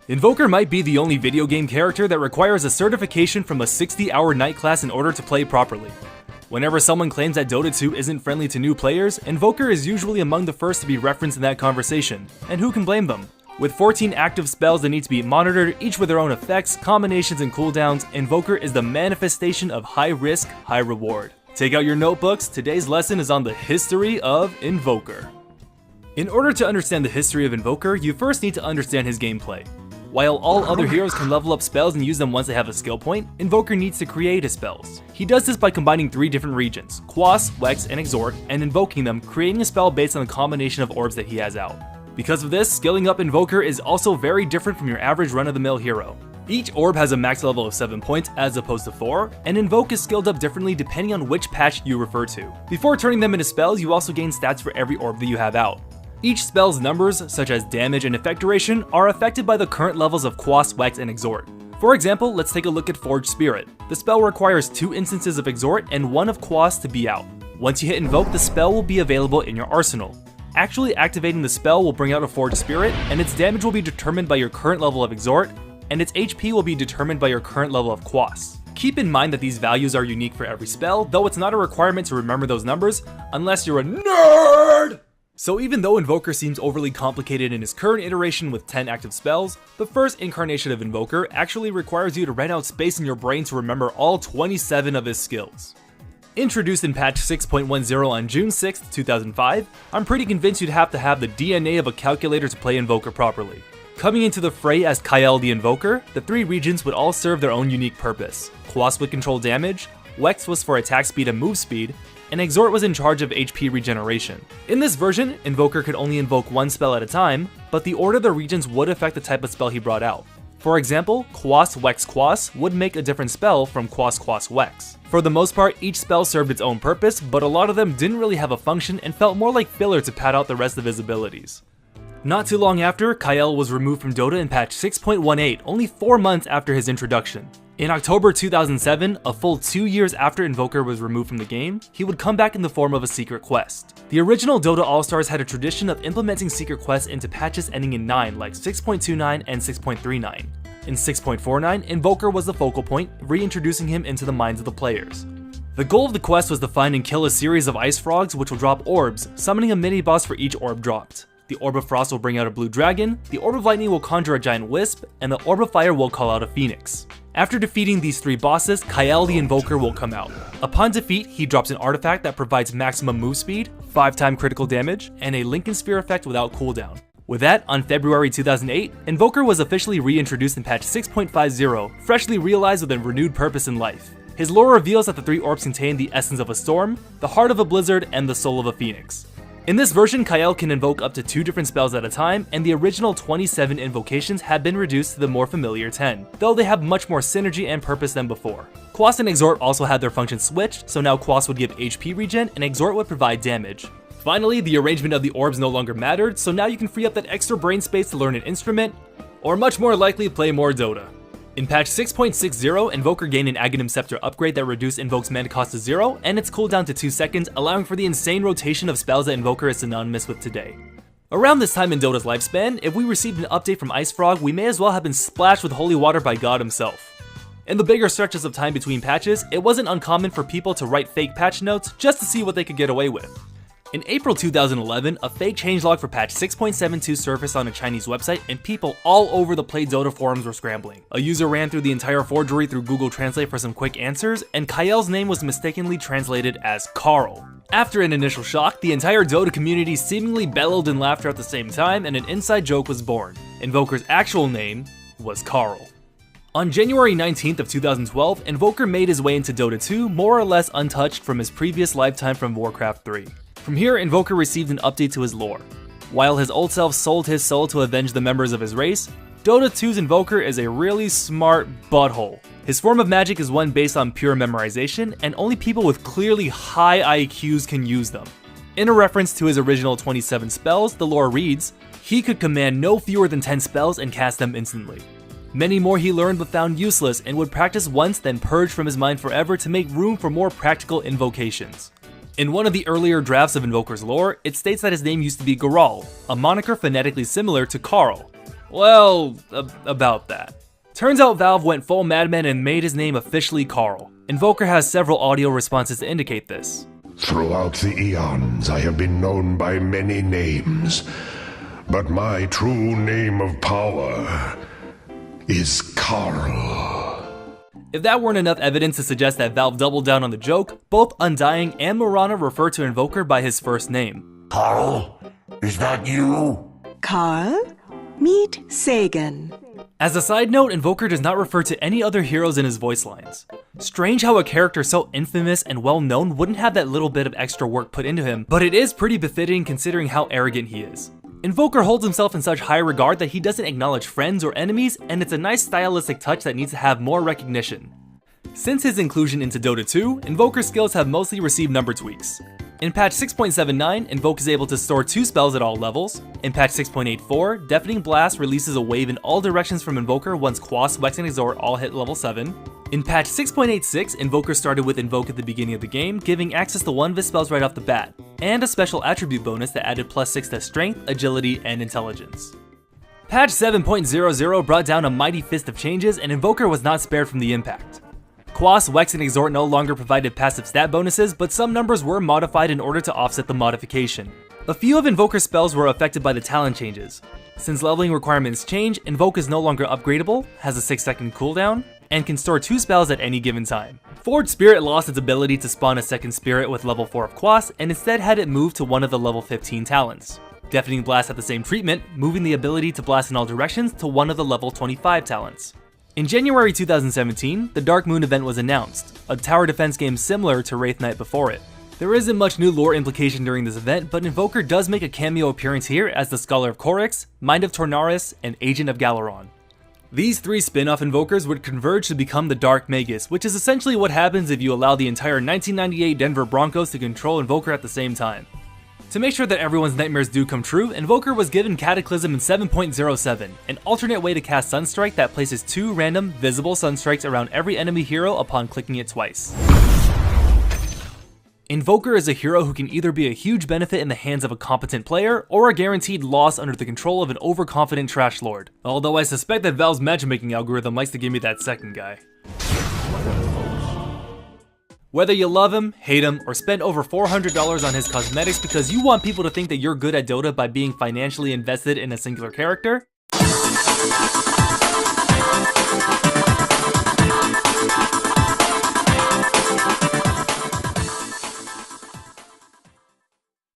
Invoker might be the only video game character that requires a certification from a 60-hour night class in order to play properly. Whenever someone claims that Dota 2 isn't friendly to new players, Invoker is usually among the first to be referenced in that conversation, and who can blame them? With 14 active spells that need to be monitored, each with their own effects, combinations, and cooldowns, Invoker is the manifestation of high risk, high reward. Take out your notebooks, today's lesson is on the history of Invoker. In order to understand the history of Invoker, you first need to understand his gameplay. While all other heroes can level up spells and use them once they have a skill point, Invoker needs to create his spells. He does this by combining 3 different regions, Quas, Wex, and Exhort, and invoking them, creating a spell based on the combination of orbs that he has out. Because of this, skilling up Invoker is also very different from your average run-of-the-mill hero. Each orb has a max level of 7 points as opposed to 4, and Invoke is skilled up differently depending on which patch you refer to. Before turning them into spells, you also gain stats for every orb that you have out. Each spell's numbers, such as damage and effect duration, are affected by the current levels of Quas, Wex, and Exhort. For example, let's take a look at Forged Spirit. The spell requires 2 instances of Exhort and 1 of Quas to be out. Once you hit Invoke, the spell will be available in your arsenal. Actually activating the spell will bring out a Forged Spirit, and its damage will be determined by your current level of Exhort, and its HP will be determined by your current level of Quas. Keep in mind that these values are unique for every spell, though it's not a requirement to remember those numbers, unless you're a nerd! So even though Invoker seems overly complicated in his current iteration with 10 active spells, the first incarnation of Invoker actually requires you to rent out space in your brain to remember all 27 of his skills. Introduced in patch 6.10 on June 6, 2005, I'm pretty convinced you'd have to have the DNA of a calculator to play Invoker properly. Coming into the fray as Kyle the Invoker, the 3 regions would all serve their own unique purpose. Quas would control damage, Wex was for attack speed and move speed, and Exhort was in charge of HP regeneration. In this version, Invoker could only invoke 1 spell at a time, but the order of the regions would affect the type of spell he brought out. For example, Quas Wex Quas would make a different spell from Quas Quas Wex. For the most part, each spell served its own purpose, but a lot of them didn't really have a function and felt more like filler to pad out the rest of his abilities. Not too long after, Kyle was removed from Dota in patch 6.18, only 4 months after his introduction. In October 2007, a full 2 years after Invoker was removed from the game, he would come back in the form of a secret quest. The original Dota All-Stars had a tradition of implementing secret quests into patches ending in 9 like 6.29 and 6.39. In 6.49, Invoker was the focal point, reintroducing him into the minds of the players. The goal of the quest was to find and kill a series of ice frogs which will drop orbs, summoning a mini-boss for each orb dropped. The Orb of Frost will bring out a blue dragon, the Orb of Lightning will conjure a giant wisp, and the Orb of Fire will call out a phoenix. After defeating these 3 bosses, Kyle the Invoker will come out. Upon defeat, he drops an artifact that provides maximum move speed, 5-time critical damage, and a Lincoln Sphere effect without cooldown. With that, on February 2008, Invoker was officially reintroduced in patch 6.50, freshly realized with a renewed purpose in life. His lore reveals that the 3 orbs contain the essence of a storm, the heart of a blizzard, and the soul of a phoenix. In this version, Kyle can invoke up to 2 different spells at a time, and the original 27 invocations have been reduced to the more familiar 10, though they have much more synergy and purpose than before. Quas and Exhort also had their functions switched, so now Quas would give HP regen and Exhort would provide damage. Finally, the arrangement of the orbs no longer mattered, so now you can free up that extra brain space to learn an instrument, or much more likely play more Dota. In patch 6.60, Invoker gained an Aghanim Scepter upgrade that reduced Invoke's mana cost to 0 and its cooldown to 2 seconds, allowing for the insane rotation of spells that Invoker is synonymous with today. Around this time in Dota's lifespan, if we received an update from Ice Frog, we may as well have been splashed with holy water by God himself. In the bigger stretches of time between patches, it wasn't uncommon for people to write fake patch notes just to see what they could get away with. In April 2011, a fake changelog for patch 6.72 surfaced on a Chinese website and people all over the Play Dota forums were scrambling. A user ran through the entire forgery through Google Translate for some quick answers, and Kyle's name was mistakenly translated as Carl. After an initial shock, the entire Dota community seemingly bellowed in laughter at the same time, and an inside joke was born. Invoker's actual name was Carl. On January 19th of 2012, Invoker made his way into Dota 2 more or less untouched from his previous lifetime from Warcraft 3. From here, Invoker received an update to his lore. While his old self sold his soul to avenge the members of his race, Dota 2's Invoker is a really smart butthole. His form of magic is one based on pure memorization, and only people with clearly high IQs can use them. In a reference to his original 27 spells, the lore reads, he could command no fewer than 10 spells and cast them instantly. Many more he learned but found useless and would practice once then purge from his mind forever to make room for more practical invocations. In one of the earlier drafts of Invoker's lore, it states that his name used to be Garal, a moniker phonetically similar to Carl. Well, about that. Turns out Valve went full madman and made his name officially Carl. Invoker has several audio responses to indicate this. Throughout the eons, I have been known by many names, but my true name of power is Carl. If that weren't enough evidence to suggest that Valve doubled down on the joke, both Undying and Mirana refer to Invoker by his first name. Carl, is that you? Carl, meet Sagan. As a side note, Invoker does not refer to any other heroes in his voice lines. Strange how a character so infamous and well known wouldn't have that little bit of extra work put into him, but it is pretty befitting considering how arrogant he is. Invoker holds himself in such high regard that he doesn't acknowledge friends or enemies, and it's a nice stylistic touch that needs to have more recognition. Since his inclusion into Dota 2, Invoker's skills have mostly received number tweaks. In patch 6.79, Invoke is able to store 2 spells at all levels. In patch 6.84, Deafening Blast releases a wave in all directions from Invoker once Quas, Wex, and Exort all hit level 7. In patch 6.86, Invoker started with Invoke at the beginning of the game, giving access to one of his spells right off the bat, and a special attribute bonus that added +6 to Strength, Agility, and Intelligence. Patch 7.00 brought down a mighty fist of changes, and Invoker was not spared from the impact. Quas, Wex, and Exort no longer provided passive stat bonuses, but some numbers were modified in order to offset the modification. A few of Invoker's spells were affected by the talent changes. Since leveling requirements change, Invoke is no longer upgradable, has a 6-second cooldown, and can store 2 spells at any given time. Forge Spirit lost its ability to spawn a second spirit with level 4 of Quas, and instead had it moved to one of the level 15 talents. Deafening Blast had the same treatment, moving the ability to blast in all directions to one of the level 25 talents. In January 2017, the Dark Moon event was announced, a tower defense game similar to Wraith Knight before it. There isn't much new lore implication during this event, but Invoker does make a cameo appearance here as the Scholar of Korix, Mind of Tornaris, and Agent of Galaron. These 3 spin-off Invokers would converge to become the Dark Magus, which is essentially what happens if you allow the entire 1998 Denver Broncos to control Invoker at the same time. To make sure that everyone's nightmares do come true, Invoker was given Cataclysm in 7.07, an alternate way to cast Sunstrike that places 2 random, visible Sunstrikes around every enemy hero upon clicking it twice. Invoker is a hero who can either be a huge benefit in the hands of a competent player, or a guaranteed loss under the control of an overconfident trash lord. Although I suspect that Valve's matchmaking algorithm likes to give me that second guy. Whether you love him, hate him, or spend over $400 on his cosmetics because you want people to think that you're good at Dota by being financially invested in a singular character,